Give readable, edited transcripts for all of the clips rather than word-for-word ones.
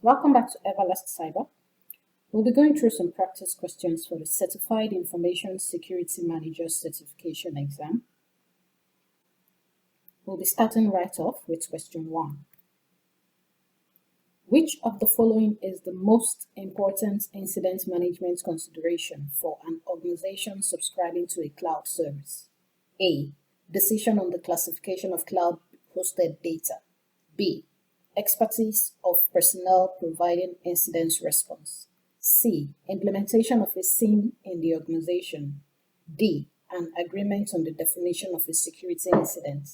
Welcome back to EverlastCyber. We'll be going through some practice questions for the Certified Information Security Manager Certification exam. We'll be starting right off with question 1. Which of the following is the most important incident management consideration for an organization subscribing to a cloud service? A. Decision on the classification of cloud-hosted data. B. Expertise of personnel providing incident response. C. Implementation of a SIEM in the organization. D. An agreement on the definition of a security incident.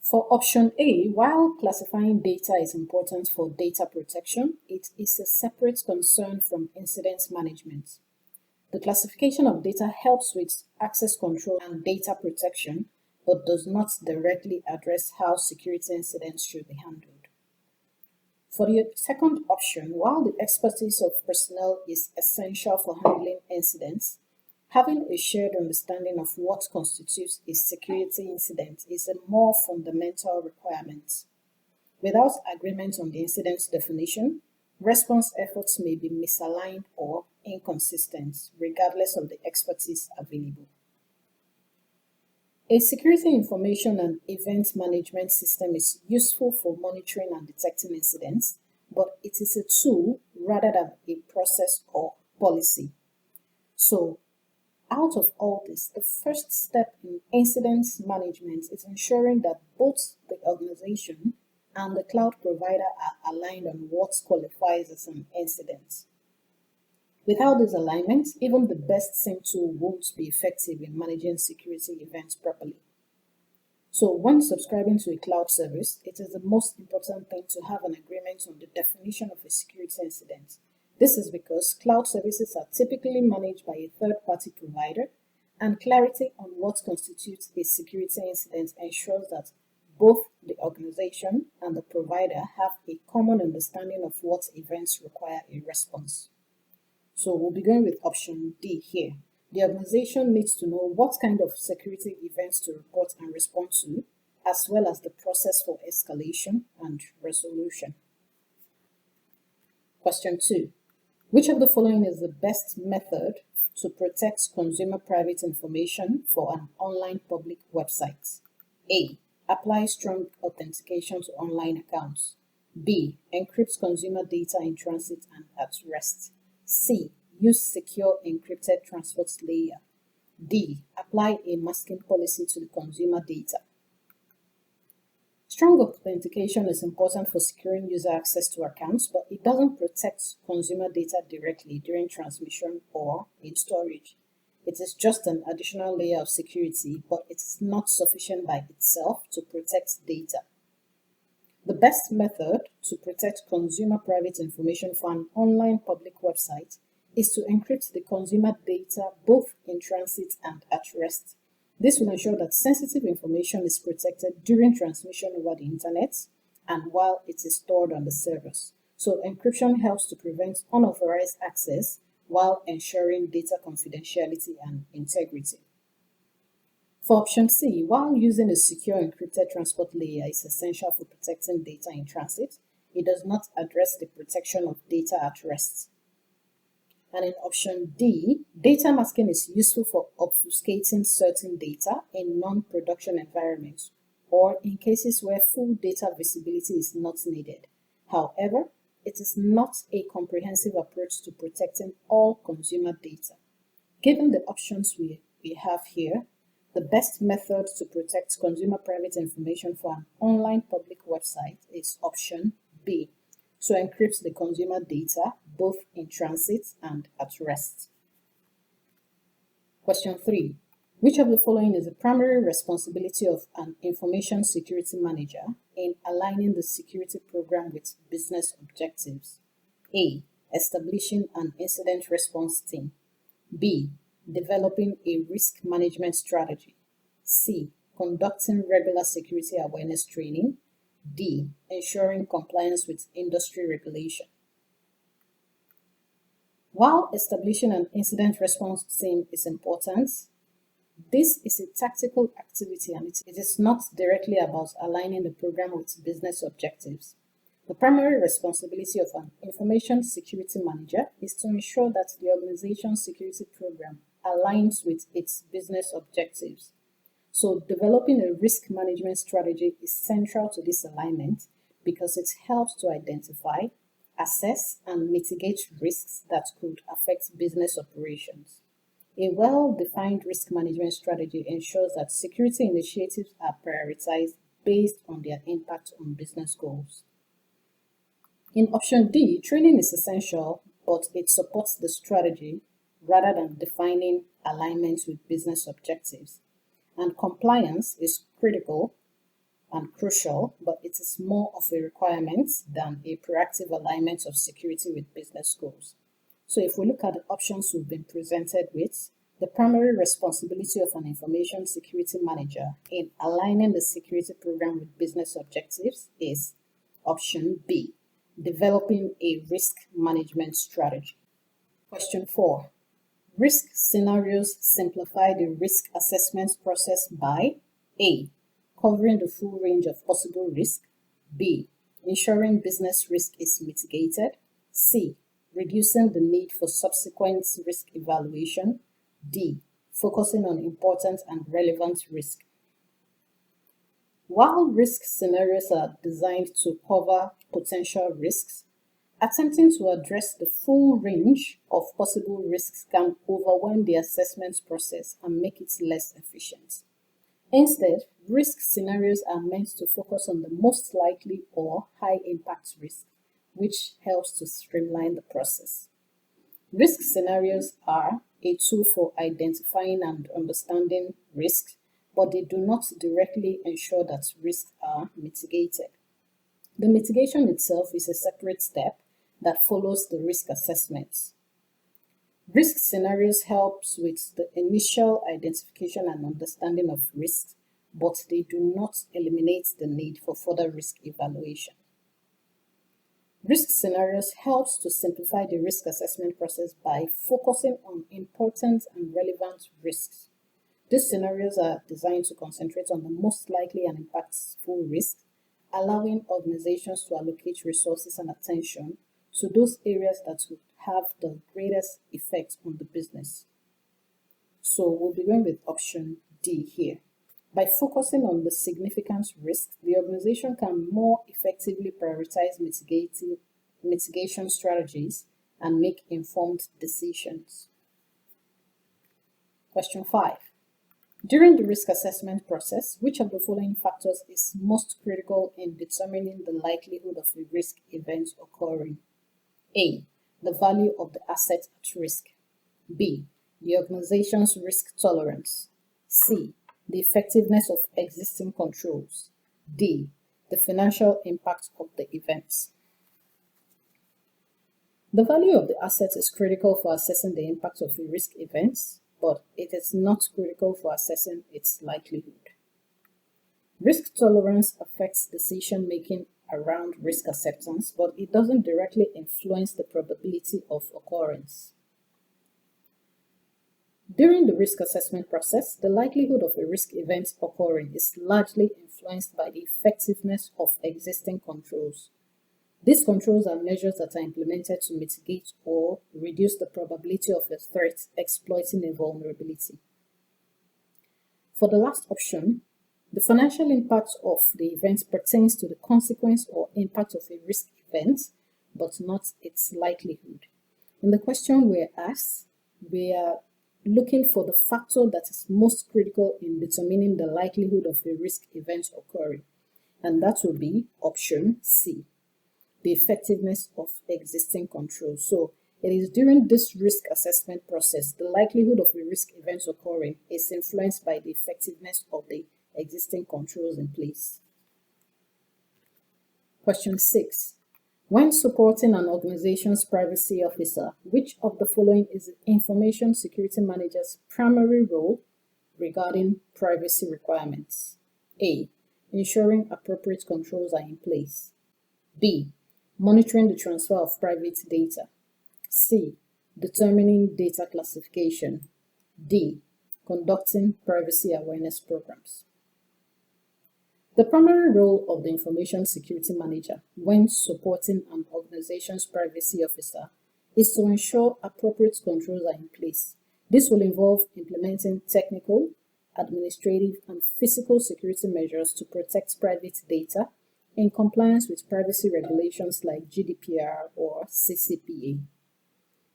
For option A, while classifying data is important for data protection, it is a separate concern from incident management. The classification of data helps with access control and data protection, but does not directly address how security incidents should be handled. For the second option, while the expertise of personnel is essential for handling incidents, having a shared understanding of what constitutes a security incident is a more fundamental requirement. Without agreement on the incident's definition, response efforts may be misaligned or inconsistent, regardless of the expertise available. A security information and event management system is useful for monitoring and detecting incidents, but it is a tool rather than a process or policy. So, out of all this, the first step in incident management is ensuring that both the organization and the cloud provider are aligned on what qualifies as an incident. Without this alignment, even the best SIEM tool won't be effective in managing security events properly. So when subscribing to a cloud service, it is the most important thing to have an agreement on the definition of a security incident. This is because cloud services are typically managed by a third-party provider, and clarity on what constitutes a security incident ensures that both the organization and the provider have a common understanding of what events require a response. So we'll be going with option D here. The organization needs to know what kind of security events to report and respond to, as well as the process for escalation and resolution. Question 2. Which of the following is the best method to protect consumer private information for an online public website? A. Apply strong authentication to online accounts. B. Encrypt consumer data in transit and at rest. C. Use secure encrypted transport layer. D. Apply a masking policy to the consumer data. Strong authentication is important for securing user access to accounts, but it doesn't protect consumer data directly during transmission or in storage. It is just an additional layer of security, but it is not sufficient by itself to protect data. The best method to protect consumer private information for an online public website is to encrypt the consumer data both in transit and at rest. This will ensure that sensitive information is protected during transmission over the internet and while it is stored on the servers. So encryption helps to prevent unauthorized access while ensuring data confidentiality and integrity. For option C, while using a secure encrypted transport layer is essential for protecting data in transit, it does not address the protection of data at rest. And in option D, data masking is useful for obfuscating certain data in non-production environments or in cases where full data visibility is not needed. However, it is not a comprehensive approach to protecting all consumer data. Given the options we have here, the best method to protect consumer private information for an online public website is option B, to encrypt the consumer data both in transit and at rest. Question 3. Which of the following is the primary responsibility of an information security manager in aligning the security program with business objectives? A. Establishing an incident response team. B. Developing a risk management strategy. C. Conducting regular security awareness training. D. Ensuring compliance with industry regulation. While establishing an incident response team is important, This is a tactical activity and it is not directly about aligning the program with business objectives. The primary responsibility of an information security manager is to ensure that the organization's security program aligns with its business objectives. So developing a risk management strategy is central to this alignment because it helps to identify, assess, and mitigate risks that could affect business operations. A well-defined risk management strategy ensures that security initiatives are prioritized based on their impact on business goals. In option D, training is essential, but it supports the strategy rather than defining alignment with business objectives. And compliance is critical and crucial, but it is more of a requirement than a proactive alignment of security with business goals. So if we look at the options we've been presented with, the primary responsibility of an information security manager in aligning the security program with business objectives is option B, developing a risk management strategy. Question 4. Risk scenarios simplify the risk assessment process by A. Covering the full range of possible risk. B. Ensuring business risk is mitigated. C. Reducing the need for subsequent risk evaluation. D. Focusing on important and relevant risk. While risk scenarios are designed to cover potential risks, attempting to address the full range of possible risks can overwhelm the assessment process and make it less efficient. Instead, risk scenarios are meant to focus on the most likely or high-impact risk, which helps to streamline the process. Risk scenarios are a tool for identifying and understanding risks, but they do not directly ensure that risks are mitigated. The mitigation itself is a separate step that follows the risk assessment. Risk scenarios helps with the initial identification and understanding of risks, but they do not eliminate the need for further risk evaluation. Risk scenarios helps to simplify the risk assessment process by focusing on important and relevant risks. These scenarios are designed to concentrate on the most likely and impactful risks, allowing organizations to allocate resources and attention to those areas that would have the greatest effect on the business. So we'll be going with option D here. By focusing on the significant risks, the organization can more effectively prioritize mitigation strategies and make informed decisions. Question 5. During the risk assessment process, which of the following factors is most critical in determining the likelihood of a risk event occurring? A. The value of the asset at risk. B. The organization's risk tolerance. C. The effectiveness of existing controls. D. The financial impact of the events. The value of the asset is critical for assessing the impact of a risk event, but it is not critical for assessing its likelihood. Risk tolerance affects decision-making around risk acceptance, but it doesn't directly influence the probability of occurrence. During the risk assessment process, the likelihood of a risk event occurring is largely influenced by the effectiveness of existing controls. These controls are measures that are implemented to mitigate or reduce the probability of a threat exploiting a vulnerability. For the last option, the financial impact of the event pertains to the consequence or impact of a risk event, but not its likelihood. In the question we're asked, we are looking for the factor that is most critical in determining the likelihood of a risk event occurring, and that will be option C, the effectiveness of existing controls. So it is during this risk assessment process, the likelihood of a risk event occurring is influenced by the effectiveness of the existing controls in place. Question 6. When supporting an organization's privacy officer, which of the following is the information security manager's primary role regarding privacy requirements? A. Ensuring appropriate controls are in place. B. Monitoring the transfer of private data. C. Determining data classification. D. conducting privacy awareness programs. The primary role of the Information Security Manager when supporting an organization's privacy officer is to ensure appropriate controls are in place. This will involve implementing technical, administrative, and physical security measures to protect private data in compliance with privacy regulations like GDPR or CCPA.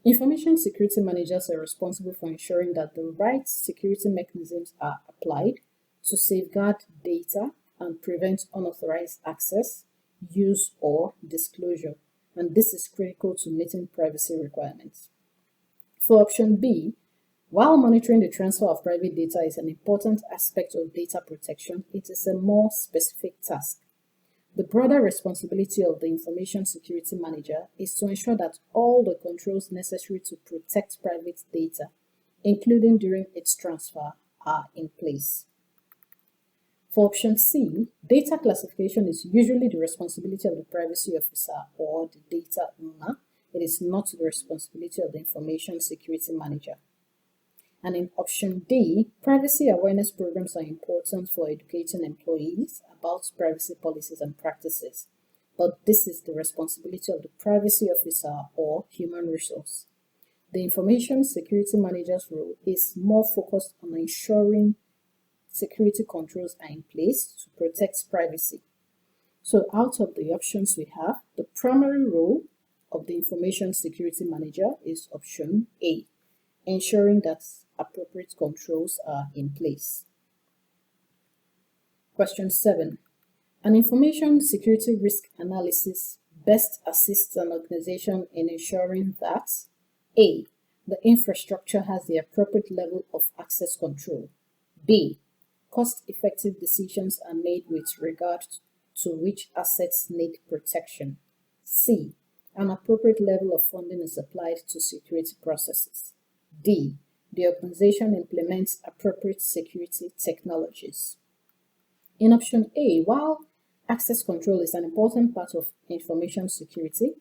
Information security managers are responsible for ensuring that the right security mechanisms are applied to safeguard data and prevent unauthorized access, use, or disclosure, and this is critical to meeting privacy requirements. For option B, while monitoring the transfer of private data is an important aspect of data protection, it is a more specific task. The broader responsibility of the Information Security Manager is to ensure that all the controls necessary to protect private data, including during its transfer, are in place. For option C, data classification is usually the responsibility of the privacy officer or the data owner. It is not the responsibility of the Information Security Manager. And in option D, privacy awareness programs are important for educating employees about privacy policies and practices, but this is the responsibility of the privacy officer or human resource. The Information Security Manager's role is more focused on ensuring security controls are in place to protect privacy. So out of the options we have, the primary role of the Information Security Manager is option A, ensuring that appropriate controls are in place. Question 7. An information security risk analysis best assists an organization in ensuring that A, the infrastructure has the appropriate level of access control. B, cost-effective decisions are made with regard to which assets need protection. C, an appropriate level of funding is applied to security processes. D, the organization implements appropriate security technologies. In option A, while access control is an important part of information security,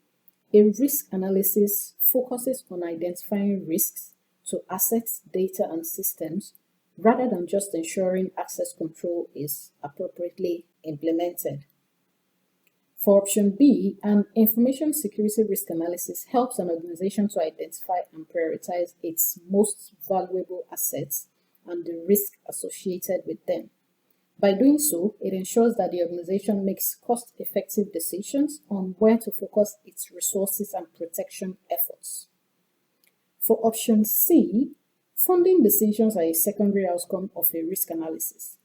a risk analysis focuses on identifying risks to assets, data, and systems rather than just ensuring access control is appropriately implemented. For option B, an information security risk analysis helps an organization to identify and prioritize its most valuable assets and the risk associated with them. By doing so, it ensures that the organization makes cost-effective decisions on where to focus its resources and protection efforts. For option C, funding decisions are a secondary outcome of a risk analysis.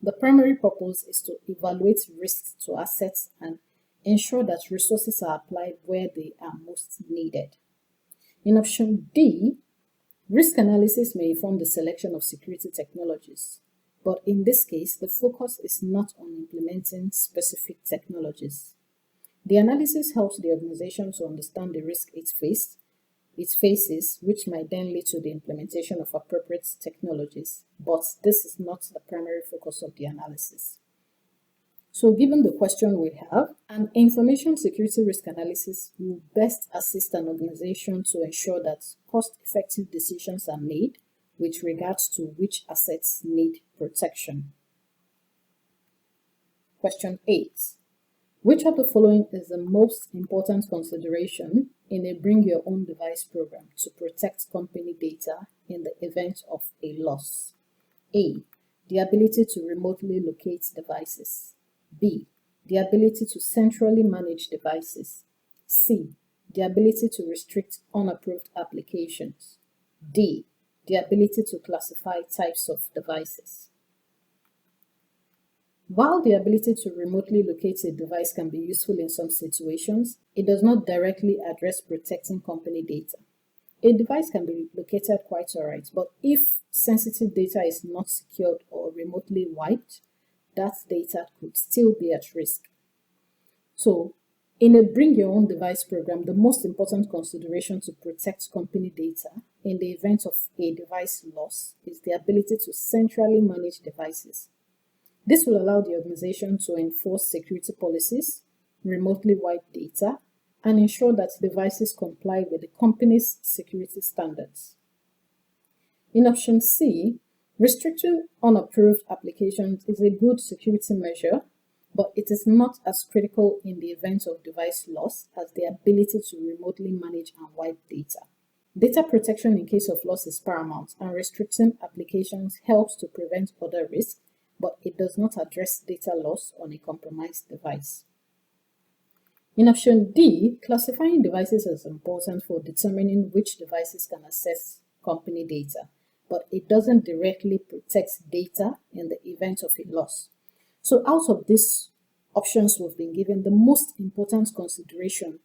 The primary purpose is to evaluate risks to assets and ensure that resources are applied where they are most needed. In option D, risk analysis may inform the selection of security technologies, but in this case, the focus is not on implementing specific technologies. The analysis helps the organization to understand the risk it faces, which might then lead to the implementation of appropriate technologies, but this is not the primary focus of the analysis. So given the question we have, an information security risk analysis will best assist an organization to ensure that cost-effective decisions are made with regards to which assets need protection. Question 8. Which of the following is the most important consideration in a Bring Your Own Device program to protect company data in the event of a loss? A, the ability to remotely locate devices. B, the ability to centrally manage devices. C, the ability to restrict unapproved applications. D, the ability to classify types of devices. While the ability to remotely locate a device can be useful in some situations, it does not directly address protecting company data. A device can be located quite alright, but if sensitive data is not secured or remotely wiped, that data could still be at risk. So, in a Bring Your Own Device program, the most important consideration to protect company data in the event of a device loss is the ability to centrally manage devices. This will allow the organization to enforce security policies, remotely wipe data, and ensure that devices comply with the company's security standards. In option C, restricting unapproved applications is a good security measure, but it is not as critical in the event of device loss as the ability to remotely manage and wipe data. Data protection in case of loss is paramount, and restricting applications helps to prevent other risks, but it does not address data loss on a compromised device. In option D, classifying devices is important for determining which devices can access company data, but it doesn't directly protect data in the event of a loss. So out of these options we've been given, the most important consideration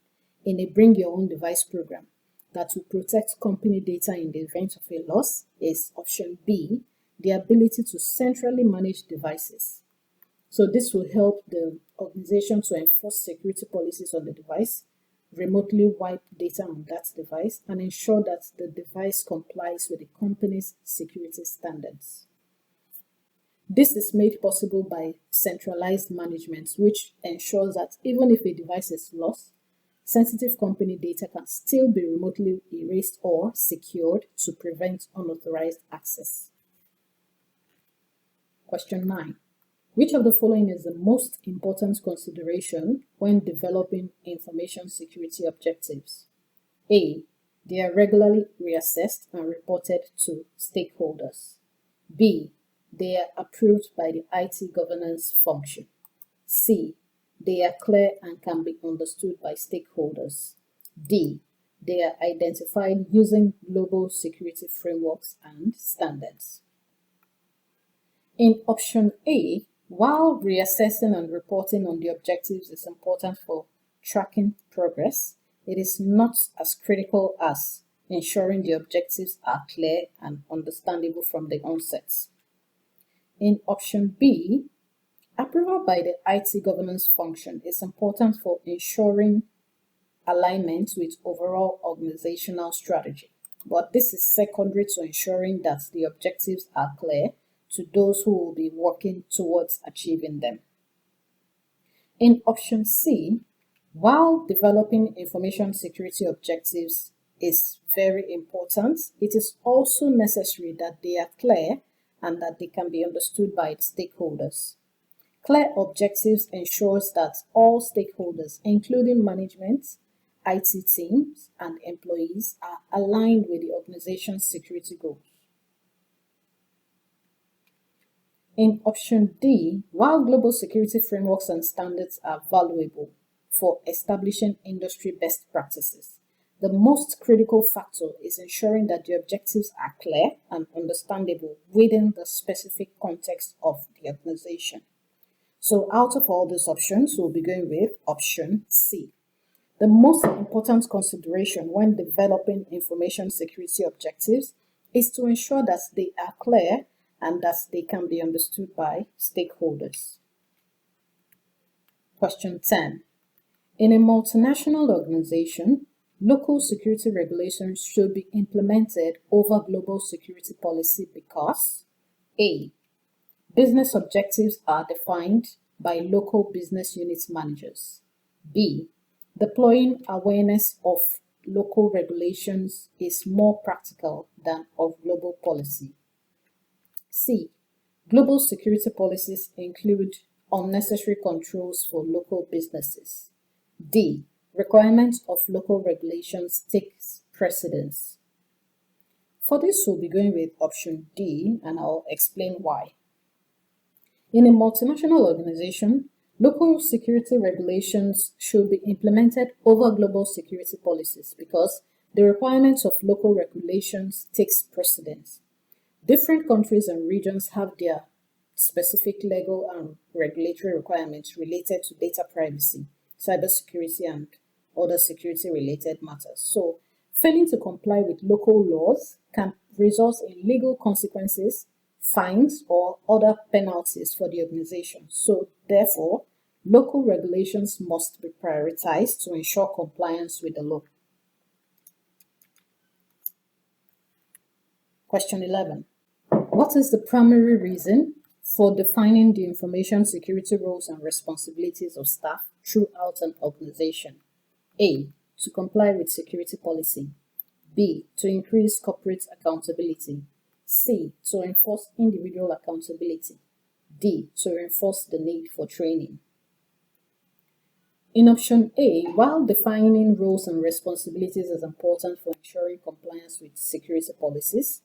in a bring your own device program that will protect company data in the event of a loss is option B, the ability to centrally manage devices. So this will help the organization to enforce security policies on the device, remotely wipe data on that device, and ensure that the device complies with the company's security standards. This is made possible by centralized management, which ensures that even if a device is lost, sensitive company data can still be remotely erased or secured to prevent unauthorized access. Question 9. Which of the following is the most important consideration when developing information security objectives? A. They are regularly reassessed and reported to stakeholders. B. They are approved by the IT governance function. C. They are clear and can be understood by stakeholders. D. They are identified using global security frameworks and standards. In option A, while reassessing and reporting on the objectives is important for tracking progress, it is not as critical as ensuring the objectives are clear and understandable from the onset. In option B, approval by the IT governance function is important for ensuring alignment with overall organizational strategy, but this is secondary to ensuring that the objectives are clear to those who will be working towards achieving them. In option C, while developing information security objectives is very important, it is also necessary that they are clear and that they can be understood by stakeholders. Clear objectives ensures that all stakeholders, including management, IT teams, and employees, are aligned with the organization's security goals. In option D, while global security frameworks and standards are valuable for establishing industry best practices, the most critical factor is ensuring that the objectives are clear and understandable within the specific context of the organization. So out of all these options, we'll be going with option C. The most important consideration when developing information security objectives is to ensure that they are clear and that they can be understood by stakeholders. Question 10. In a multinational organization, local security regulations should be implemented over global security policy because A. Business objectives are defined by local business unit managers. B. Deploying awareness of local regulations is more practical than of global policy. C. Global security policies include unnecessary controls for local businesses. D. Requirements of local regulations takes precedence. For this, we'll be going with option D, and I'll explain why. In a multinational organization, local security regulations should be implemented over global security policies because the requirements of local regulations takes precedence. Different countries and regions have their specific legal and regulatory requirements related to data privacy, cybersecurity, and other security-related matters. So, failing to comply with local laws can result in legal consequences, fines, or other penalties for the organization. So, therefore, local regulations must be prioritized to ensure compliance with the law. Question 11. What is the primary reason for defining the information security roles and responsibilities of staff throughout an organization? A. To comply with security policy. B. To increase corporate accountability. C. To enforce individual accountability. D. To reinforce the need for training. In option A, while defining roles and responsibilities is important for ensuring compliance with security policies,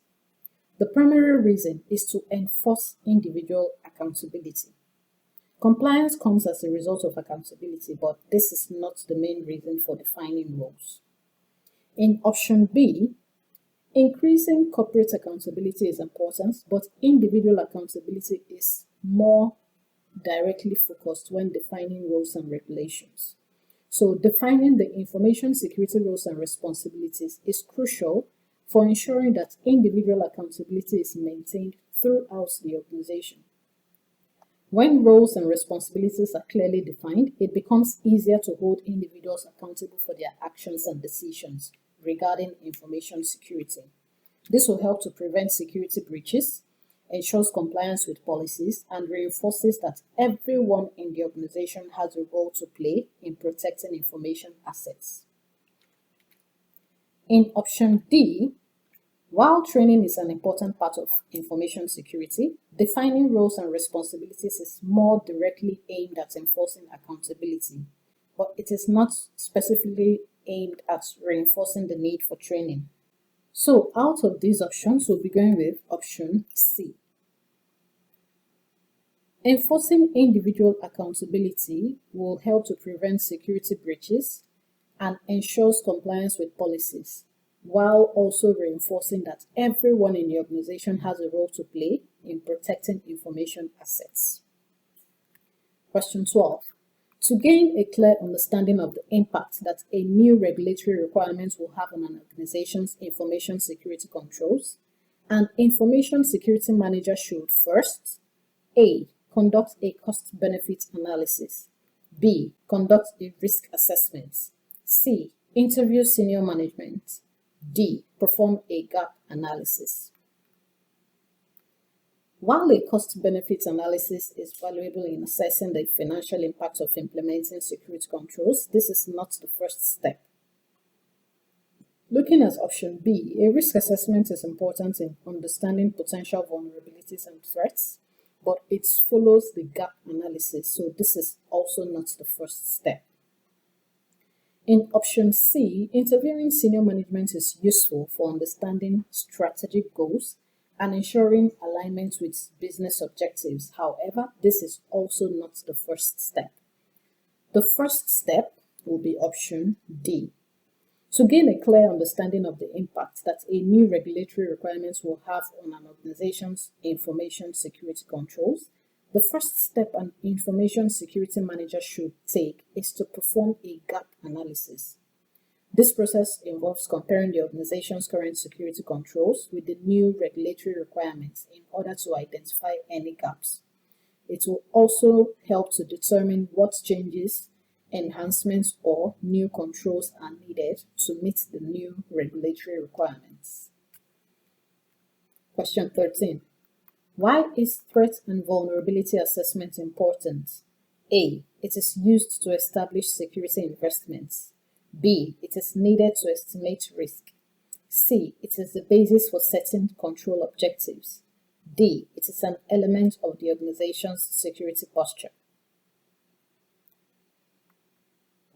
the primary reason is to enforce individual accountability. Compliance comes as a result of accountability, but this is not the main reason for defining roles. In option B, increasing corporate accountability is important, but individual accountability is more directly focused when defining roles and regulations. So defining the information security roles and responsibilities is crucial for ensuring that individual accountability is maintained throughout the organization. When roles and responsibilities are clearly defined, it becomes easier to hold individuals accountable for their actions and decisions regarding information security. This will help to prevent security breaches, ensures compliance with policies, and reinforces that everyone in the organization has a role to play in protecting information assets. In option D, while training is an important part of information security, defining roles and responsibilities is more directly aimed at enforcing accountability, but it is not specifically aimed at reinforcing the need for training. So out of these options, we'll be going with option C. Enforcing individual accountability will help to prevent security breaches and ensures compliance with policies, while also reinforcing that everyone in the organization has a role to play in protecting information assets. Question 12. To gain a clear understanding of the impact that a new regulatory requirement will have on an organization's information security controls, an information security manager should first: A. Conduct a cost-benefit analysis. B. Conduct a risk assessment. C. Interview senior management. D. Perform a gap analysis. While a cost-benefit analysis is valuable in assessing the financial impact of implementing security controls, this is not the first step. Looking at option B, a risk assessment is important in understanding potential vulnerabilities and threats, but it follows the gap analysis, so this is also not the first step. In option C, interviewing senior management is useful for understanding strategic goals and ensuring alignment with business objectives. However, this is also not the first step. The first step will be option D. To gain a clear understanding of the impact that a new regulatory requirement will have on an organization's information security controls, the first step an information security manager should take is to perform a gap analysis. This process involves comparing the organization's current security controls with the new regulatory requirements in order to identify any gaps. It will also help to determine what changes, enhancements, or new controls are needed to meet the new regulatory requirements. Question 13. Why is threat and vulnerability assessment important? A. It is used to establish security investments. B. It is needed to estimate risk. C. It is the basis for setting control objectives. D. It is an element of the organization's security posture.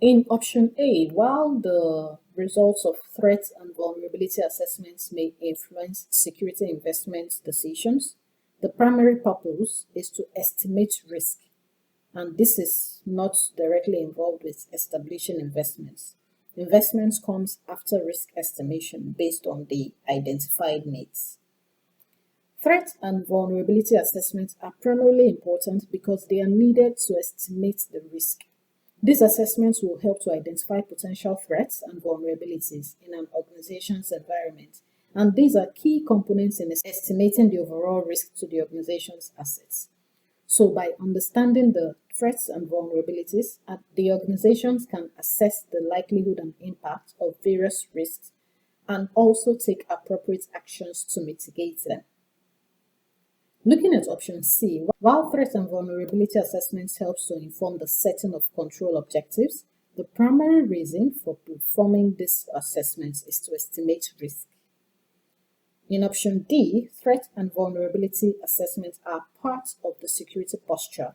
In option A, while the results of threat and vulnerability assessments may influence security investment decisions, the primary purpose is to estimate risk, and this is not directly involved with establishing investments. Investments comes after risk estimation based on the identified needs. Threat and vulnerability assessments are primarily important because they are needed to estimate the risk. These assessments will help to identify potential threats and vulnerabilities in an organization's environment, and these are key components in estimating the overall risk to the organization's assets. So by understanding the threats and vulnerabilities, the organizations can assess the likelihood and impact of various risks and also take appropriate actions to mitigate them. Looking at option C, while threat and vulnerability assessments helps to inform the setting of control objectives, the primary reason for performing these assessments is to estimate risk. In option D, threat and vulnerability assessments are part of the security posture,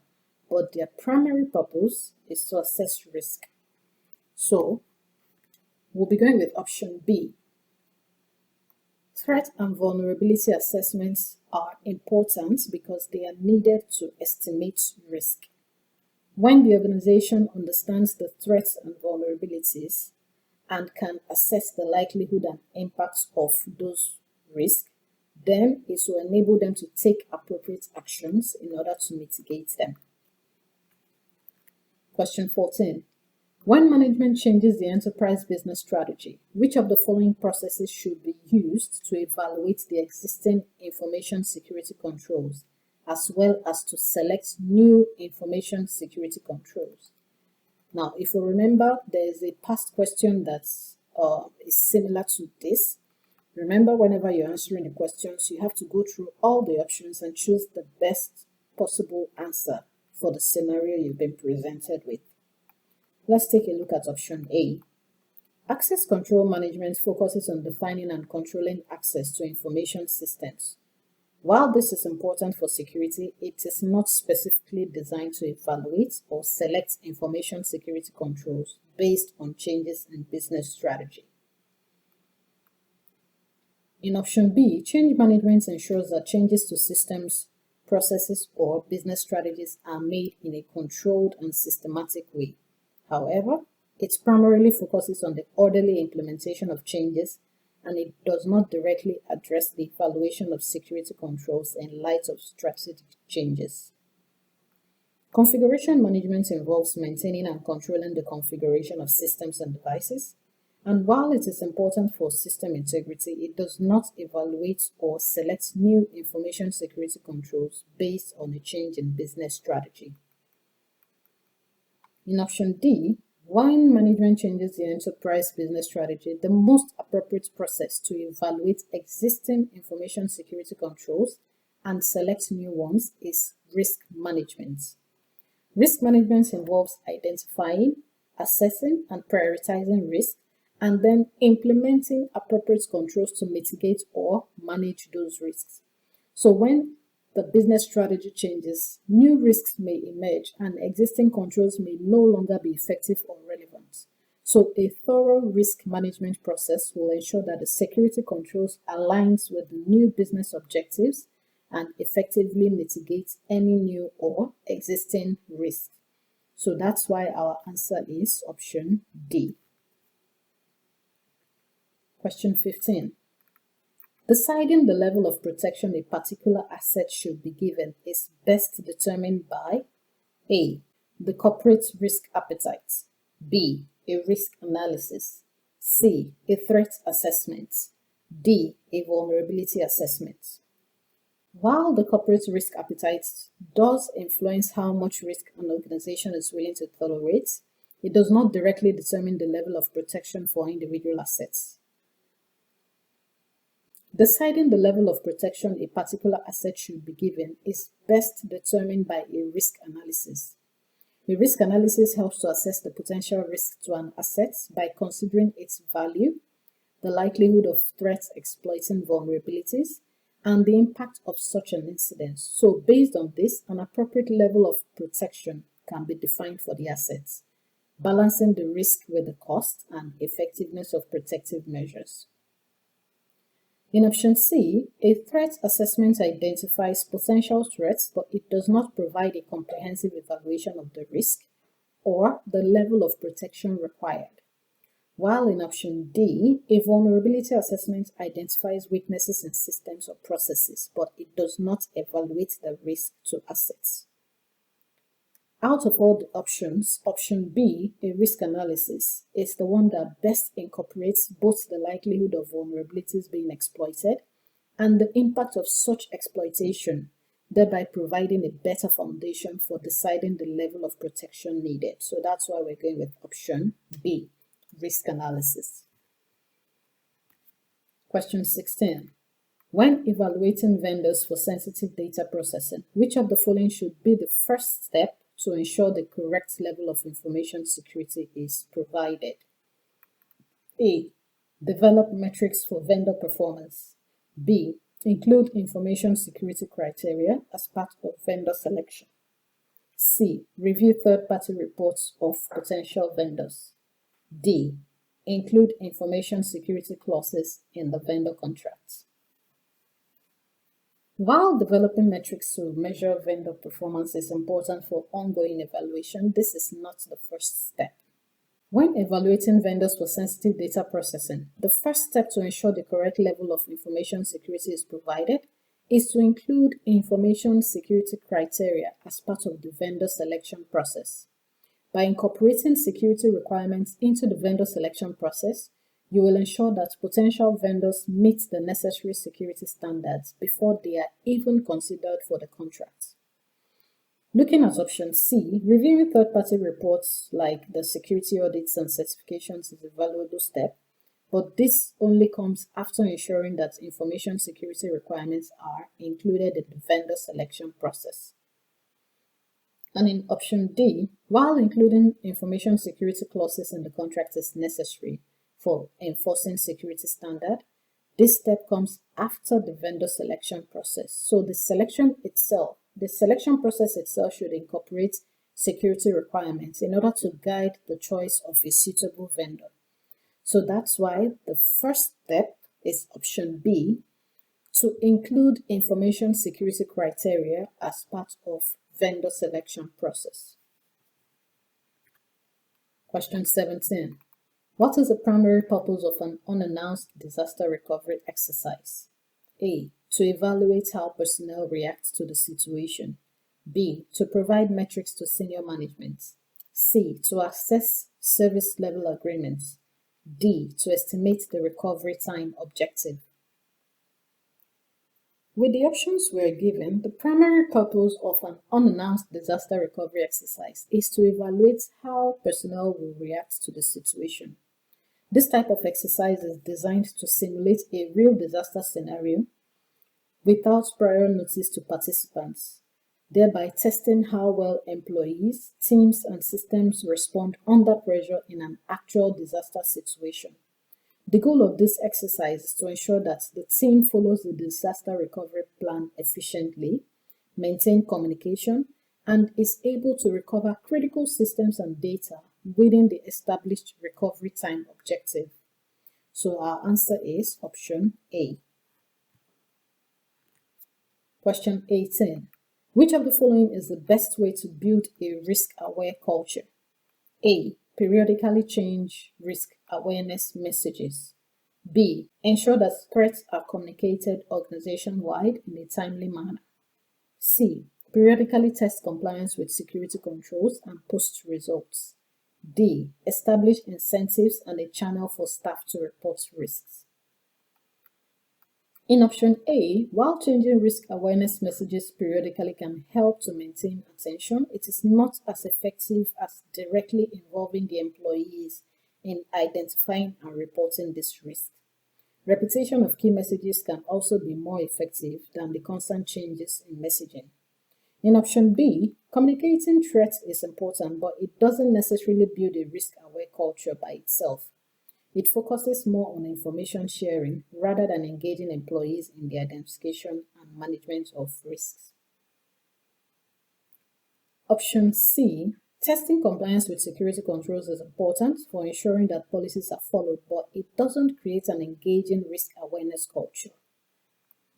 but their primary purpose is to assess risk. So, we'll be going with option B. Threat and vulnerability assessments are important because they are needed to estimate risk. When the organization understands the threats and vulnerabilities and can assess the likelihood and impact of those risks, then it will enable them to take appropriate actions in order to mitigate them. Question 14. When management changes the enterprise business strategy, which of the following processes should be used to evaluate the existing information security controls, as well as to select new information security controls? Now, if you remember, there is a past question that is similar to this. Remember, whenever you're answering the questions, you have to go through all the options and choose the best possible answer for the scenario you've been presented with. Let's take a look at option A. Access control management focuses on defining and controlling access to information systems. While this is important for security, it is not specifically designed to evaluate or select information security controls based on changes in business strategy. In option B, change management ensures that changes to systems, processes, or business strategies are made in a controlled and systematic way. However, it primarily focuses on the orderly implementation of changes, and it does not directly address the evaluation of security controls in light of strategic changes. Configuration management involves maintaining and controlling the configuration of systems and devices, and while it is important for system integrity, it does not evaluate or select new information security controls based on a change in business strategy. In option D, when management changes the enterprise business strategy, the most appropriate process to evaluate existing information security controls and select new ones is risk management. Risk management involves identifying, assessing, and prioritizing risk, and then implementing appropriate controls to mitigate or manage those risks. So when the business strategy changes, new risks may emerge and existing controls may no longer be effective or relevant. So a thorough risk management process will ensure that the security controls aligns with the new business objectives and effectively mitigates any new or existing risk. So that's why our answer is option D. Question 15. Deciding the level of protection a particular asset should be given is best determined by A. The corporate risk appetite, B. A risk analysis, C. A threat assessment, D. A vulnerability assessment. While the corporate risk appetite does influence how much risk an organization is willing to tolerate, it does not directly determine the level of protection for individual assets. Deciding the level of protection a particular asset should be given is best determined by a risk analysis. A risk analysis helps to assess the potential risk to an asset by considering its value, the likelihood of threats exploiting vulnerabilities, and the impact of such an incident. So based on this, an appropriate level of protection can be defined for the assets, balancing the risk with the cost and effectiveness of protective measures. In option C, a threat assessment identifies potential threats, but it does not provide a comprehensive evaluation of the risk or the level of protection required. While in option D, a vulnerability assessment identifies weaknesses in systems or processes, but it does not evaluate the risk to assets. Out of all the options, option B, a risk analysis, is the one that best incorporates both the likelihood of vulnerabilities being exploited and the impact of such exploitation, thereby providing a better foundation for deciding the level of protection needed. So that's why we're going with option B, risk analysis. Question 16. When evaluating vendors for sensitive data processing, which of the following should be the first step to ensure the correct level of information security is provided? A. Develop metrics for vendor performance. B. Include information security criteria as part of vendor selection. C. Review third-party reports of potential vendors. D. Include information security clauses in the vendor contracts. While developing metrics to measure vendor performance is important for ongoing evaluation, this is not the first step. When evaluating vendors for sensitive data processing, the first step to ensure the correct level of information security is provided is to include information security criteria as part of the vendor selection process. By incorporating security requirements into the vendor selection process, you will ensure that potential vendors meet the necessary security standards before they are even considered for the contract. Looking at option C, reviewing third-party reports like the security audits and certifications is a valuable step, but this only comes after ensuring that information security requirements are included in the vendor selection process. And in option D, while including information security clauses in the contract is necessary for enforcing security standard, this step comes after the vendor selection process. So the selection process itself should incorporate security requirements in order to guide the choice of a suitable vendor. So that's why the first step is option B, to include information security criteria as part of vendor selection process. Question 17. What is the primary purpose of an unannounced disaster recovery exercise? A. To evaluate how personnel react to the situation. B. To provide metrics to senior management. C. To assess service level agreements. D. To estimate the recovery time objective. With the options we are given, the primary purpose of an unannounced disaster recovery exercise is to evaluate how personnel will react to the situation. This type of exercise is designed to simulate a real disaster scenario without prior notice to participants, thereby testing how well employees, teams, and systems respond under pressure in an actual disaster situation. The goal of this exercise is to ensure that the team follows the disaster recovery plan efficiently, maintain communication, and is able to recover critical systems and data within the established recovery time objective. So our answer is option A. Question 18. Which of the following is the best way to build a risk-aware culture? A. Periodically change risk awareness messages. B. Ensure that threats are communicated organization-wide in a timely manner. C. Periodically test compliance with security controls and post results. D. Establish incentives and a channel for staff to report risks. In option A, while changing risk awareness messages periodically can help to maintain attention, it is not as effective as directly involving the employees in identifying and reporting this risk. Repetition of key messages can also be more effective than the constant changes in messaging. In option B, communicating threats is important, but it doesn't necessarily build a risk-aware culture by itself. It focuses more on information sharing rather than engaging employees in the identification and management of risks. Option C, testing compliance with security controls is important for ensuring that policies are followed, but it doesn't create an engaging risk awareness culture.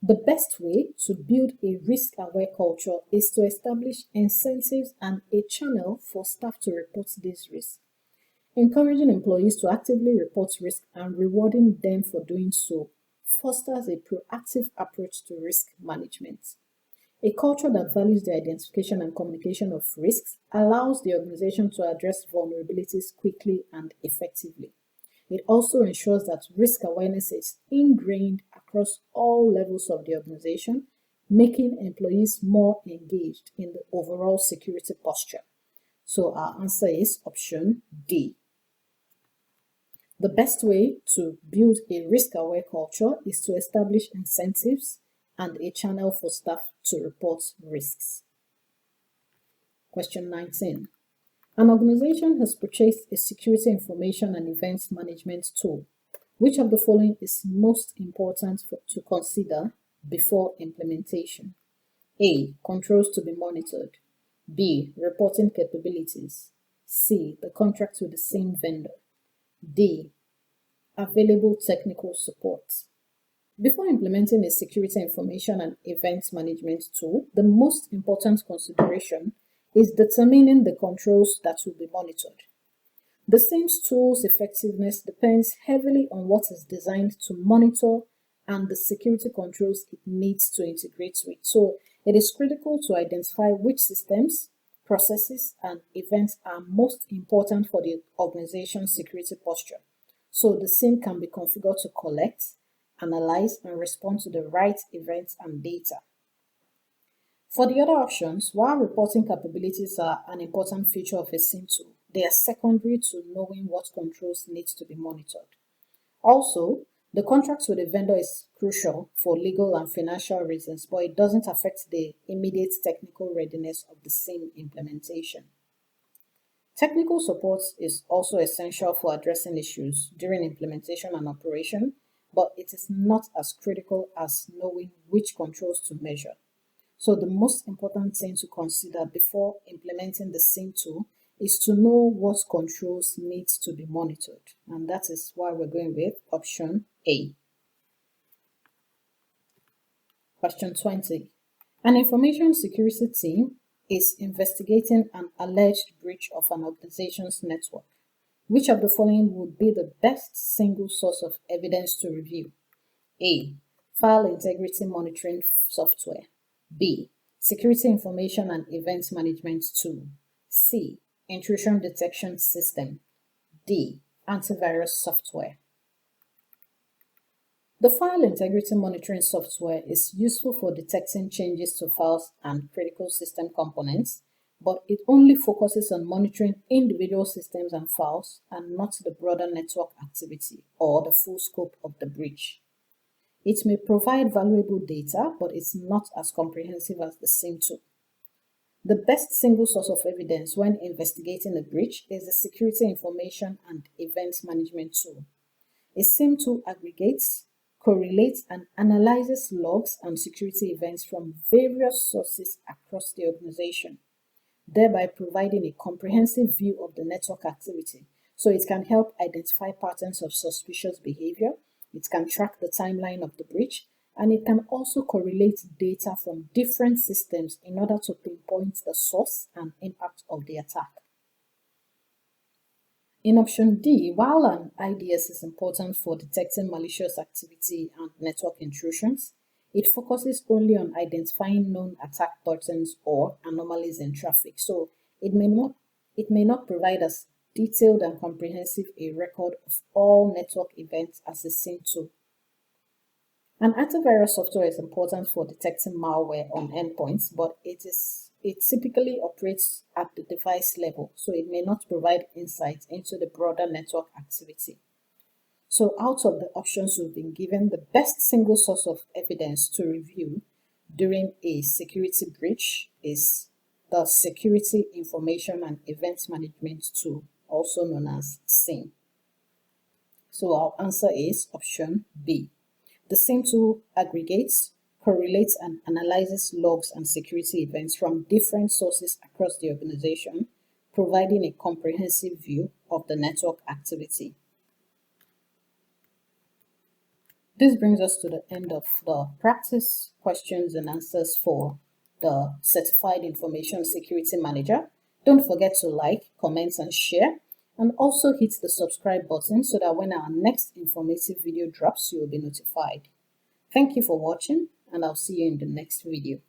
The best way to build a risk-aware culture is to establish incentives and a channel for staff to report these risks. Encouraging employees to actively report risk and rewarding them for doing so fosters a proactive approach to risk management. A culture that values the identification and communication of risks allows the organization to address vulnerabilities quickly and effectively. It also ensures that risk awareness is ingrained across all levels of the organization, making employees more engaged in the overall security posture. So our answer is option D. The best way to build a risk-aware culture is to establish incentives and a channel for staff to report risks. Question 19. An organization has purchased a security information and events management tool. Which of the following is most important to consider before implementation? A. Controls to be monitored. B. Reporting capabilities. C. The contract with the same vendor. D. Available technical support. Before implementing a security information and event management tool, the most important consideration is determining the controls that will be monitored. The SIEM's tool's effectiveness depends heavily on what is designed to monitor and the security controls it needs to integrate with. So it is critical to identify which systems, processes, and events are most important for the organization's security posture. So the SIEM can be configured to collect, analyze, and respond to the right events and data. For the other options, while reporting capabilities are an important feature of a SIEM tool, they are secondary to knowing what controls need to be monitored. Also, the contract with the vendor is crucial for legal and financial reasons, but it doesn't affect the immediate technical readiness of the SIEM implementation. Technical support is also essential for addressing issues during implementation and operation, but it is not as critical as knowing which controls to measure. So the most important thing to consider before implementing the SIEM tool is to know what controls need to be monitored. And that is why we're going with option A. Question 20. An information security team is investigating an alleged breach of an organization's network. Which of the following would be the best single source of evidence to review? A. File integrity monitoring software. B. Security information and event management tool. C. Intrusion detection system. D. Antivirus software. The file integrity monitoring software is useful for detecting changes to files and critical system components, but it only focuses on monitoring individual systems and files and not the broader network activity or the full scope of the breach. It may provide valuable data, but it's not as comprehensive as the SIEM tool. The best single source of evidence when investigating a breach is the Security Information and Event Management tool. A SIEM tool aggregates, correlates, and analyzes logs and security events from various sources across the organization, thereby providing a comprehensive view of the network activity. So it can help identify patterns of suspicious behavior, it can track the timeline of the breach, and it can also correlate data from different systems in order to pinpoint the source and impact of the attack. In option D, while an IDS is important for detecting malicious activity and network intrusions, it focuses only on identifying known attack patterns or anomalies in traffic. So it may not provide as detailed and comprehensive a record of all network events as a SIEM tool. An antivirus software is important for detecting malware on endpoints, but it typically operates at the device level, so it may not provide insight into the broader network activity. So out of the options we've been given, the best single source of evidence to review during a security breach is the Security Information and Event Management tool, also known as SIEM. So our answer is option B. The SIEM tool aggregates, correlates, and analyzes logs and security events from different sources across the organization, providing a comprehensive view of the network activity. This brings us to the end of the practice questions and answers for the Certified Information Security Manager. Don't forget to like, comment, and share, and also hit the subscribe button so that when our next informative video drops, you will be notified. Thank you for watching, and I'll see you in the next video.